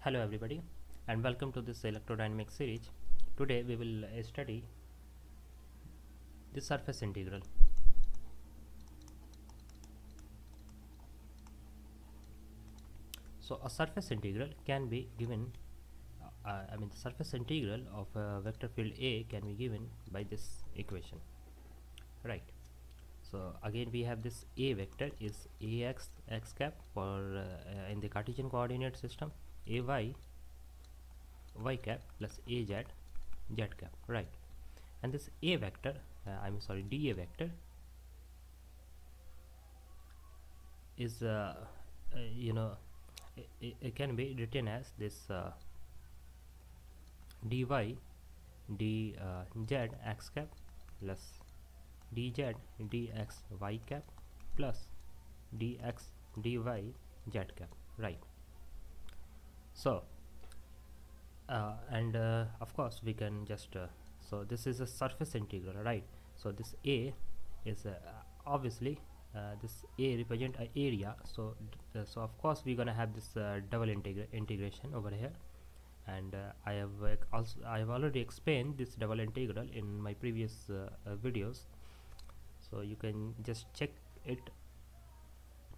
Hello everybody and welcome to this electrodynamics series. Today we will study the surface integral. So a surface integral can be given the surface integral of a vector field A can be given by this equation, right? So again we have this A vector is Ax x cap for in the Cartesian coordinate system, Ay y cap plus Az z cap, right? And this A vector dA vector is it can be written as this dy dz x cap plus dz dx y cap plus dx dy z cap, right? So and of course we can just so this is a surface integral, right? So this A is obviously this A represent an area, so so of course we're gonna have this double integration over here. And I have already explained this double integral in my previous videos, so you can just check it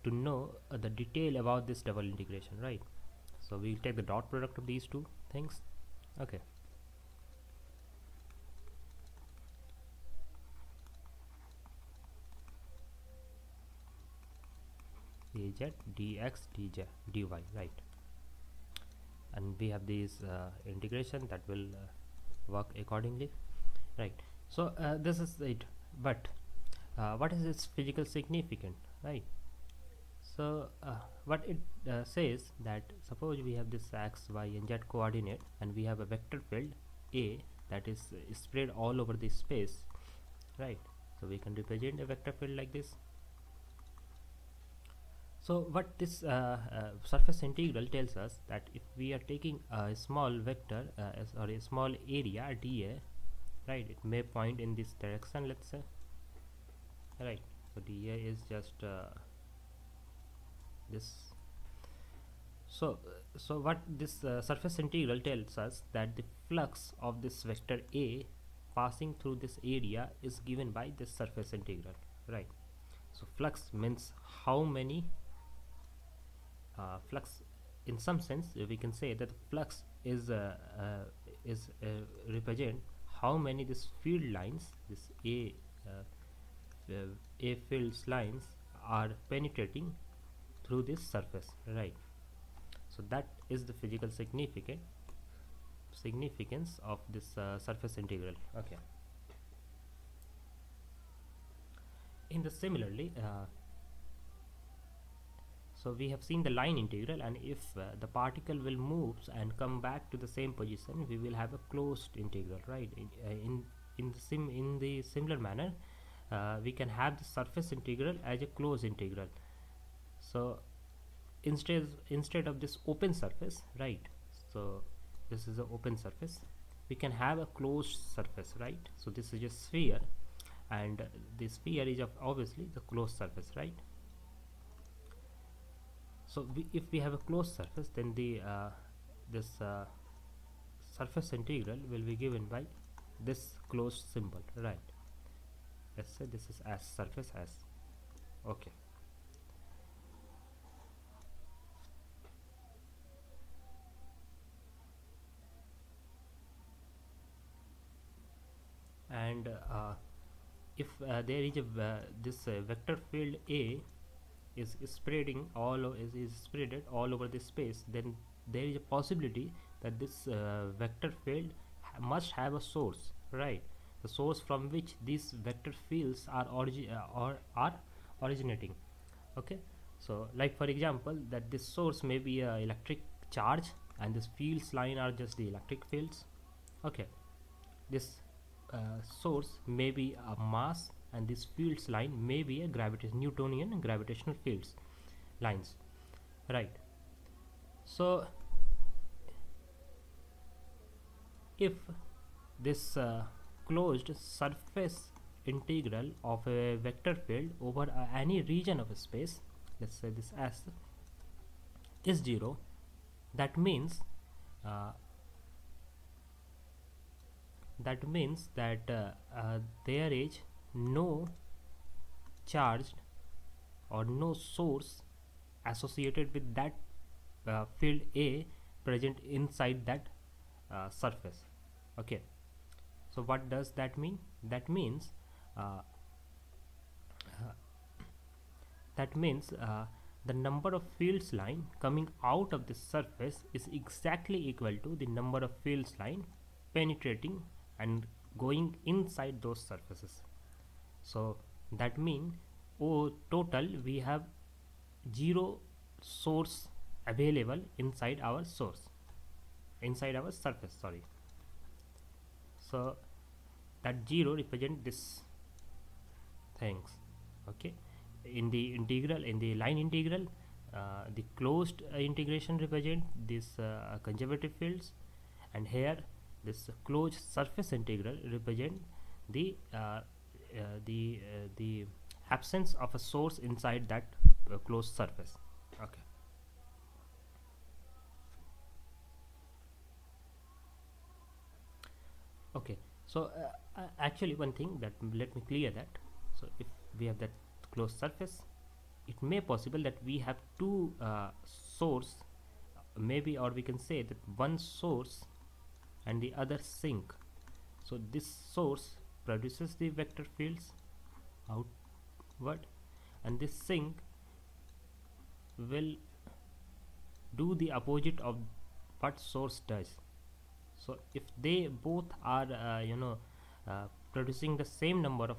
to know the detail about this double integration, right? So we'll take the dot product of these two things. Okay, dz dx dy, right? And we have these integration that will work accordingly, right? So this is it, but what is its physical significance, right? So what it says that suppose we have this x, y and z coordinate and we have a vector field A that is spread all over this space, right? So we can represent a vector field like this. So what this surface integral tells us that if we are taking a small vector or a small area dA, right, it may point in this direction, let's say, right? So dA is just this. So what this surface integral tells us that the flux of this vector A passing through this area is given by this surface integral, right? So flux means how many flux, in some sense we can say that flux is represent how many this field lines, this A fields lines are penetrating through this surface, right? So that is the physical significance of this surface integral. Okay, in the similarly so we have seen the line integral, and if the particle will move and come back to the same position, we will have a closed integral, right? In the similar manner, we can have the surface integral as a closed integral. So instead of this open surface, right? So this is an open surface. We can have a closed surface, right? So this is a sphere, and the sphere is obviously the closed surface, right? So if we have a closed surface, then the this surface integral will be given by this closed symbol, right? Let's say this is as surface as. Okay, and if there is a this vector field A is spreading is spreaded all over this space, then there is a possibility that this vector field must have a source, right? The source from which these vector fields are originating. Okay, so like for example that this source may be a electric charge and this fields line are just the electric fields. Okay, this source may be a mass and this fields line may be a Newtonian gravitational fields lines, right? So if this closed surface integral of a vector field over any region of a space, let's say this S, is 0, that means uh, that means that there is no charged or no source associated with that field A present inside that surface. Okay, so what does that mean? That means uh, that means the number of fields line coming out of the surface is exactly equal to the number of fields line penetrating and going inside those surfaces. So that means total we have zero source available inside our surface, sorry. So that zero represent this things. Okay, in the integral, in the line integral, the closed integration represent these conservative fields, and here this closed surface integral represent the the absence of a source inside that closed surface. Okay. Okay, so actually one thing that let me clear that. So if we have that closed surface, it may possible that we have two source, maybe, or we can say that one source and the other sink. So this source produces the vector fields outward, and this sink will do the opposite of what source does. So if they both are uh, producing the same number of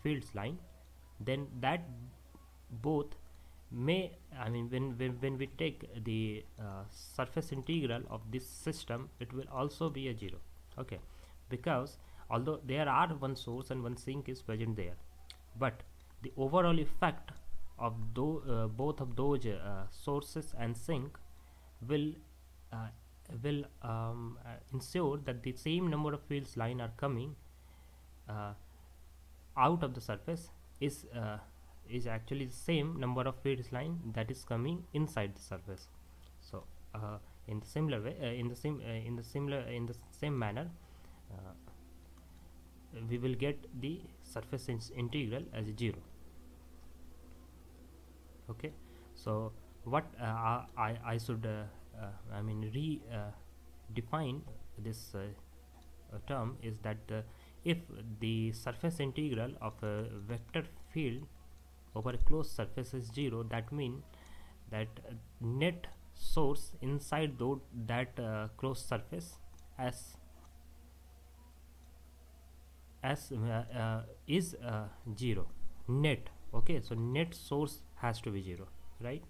fields line, then that both may, I mean, when we take the surface integral of this system, it will also be a zero. Okay, because although there are one source and one sink is present there, but the overall effect of both of those sources and sink will uh, ensure that the same number of fields line are coming uh, out of the surface is actually the same number of fields line that is coming inside the surface. So in the similar way, in the same manner, uh, we will get the surface integral as 0. Okay, so what I should I mean define this term is that if the surface integral of a vector field over a closed surface is 0, that means that net source inside that closed surface as is 0 net. Okay, so net source has to be 0, right?